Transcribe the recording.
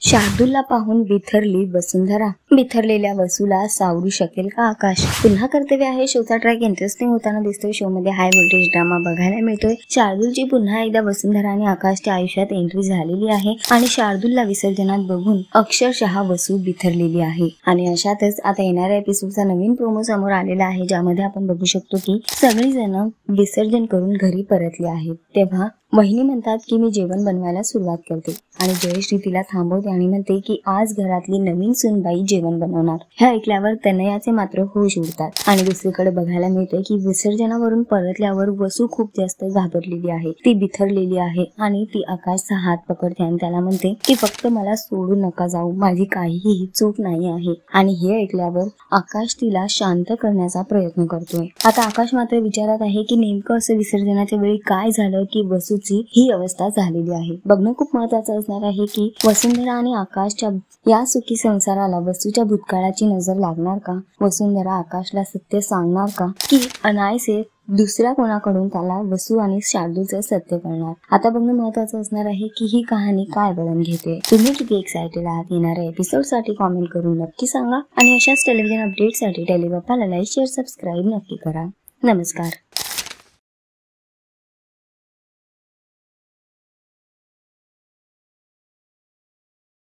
शार्दूलला पाहून बिथरली वसुंधरा. बिथरलेल्या वसूला सावरू शकेल का आकाश? पुन्हा कर्तव्य आहे शोचा ट्रॅक इंटरेस्टिंग होताना दिसतोय. शो मध्ये हाय व्होल्टेज ड्रामा बघायला मिळतोय. शार्दूलची पुन्हा एकदा वसुंधरा आणि आकाशच्या आयुष्यात एंट्री झालेली आहे आणि शार्दूलला विसर्जनात बघून अक्षरशः वसू बिथरलेली आहे. आणि अशातच आता येणाऱ्या एपिसोडचा नवीन प्रोमो समोर आलेला आहे, ज्यामध्ये आपण बघू शकतो की सगळी जण विसर्जन करून घरी परतले आहेत. तेव्हा वहिनी म्हणतात की मी जेवण बनवायला सुरुवात करते आणि जयश्री तिला थांबवते आणि म्हणते की आज घरातली नवीन सूनबाई जेवण बनवणार. हे ऐकल्यावर तनयाचे मात्र होश उडतात आणि दुसरीकडे बघायला मिळते की विसर्जनावरून परतल्यावर वसू खूप जास्त घाबरलेली आहे. ती बिथरलेली आहे आणि ती आकाशचा हात पकडते आणि त्याला म्हणते की फक्त मला सोडू नका जाऊ, माझी काहीही चूक नाही आहे. आणि हे ऐकल्यावर आकाश तिला शांत करण्याचा प्रयत्न करतोय. आता आकाश मात्र विचारात आहे की नेमकं असं विसर्जनाच्या वेळी काय झालं की वसूची ही अवस्था झालेली आहे. बघणं खूप महत्वाचं असणार आहे की वसुंधरा आणि आकाशच्या या सुखी संसाराला वसूच्या भूतकाळाची नजर लागणार का? वसुंधरा आकाशला सत्य सांगणार का की अनायसे दुसऱ्या कोणाकडून त्याला वसू आणि शार्दूलचं सत्य कळणार? आता बघणं महत्वाचं असणार आहे की ही कहाणी काय वळण घेते. तुम्ही किती एक्सायटेड आहात येणाऱ्या एपिसोड साठी कॉमेंट करून नक्की सांगा आणि अशाच टेलिव्हिजन अपडेटसाठी टेलिगप्पाला लाईक शेअर सबस्क्राईब नक्की करा. नमस्कार.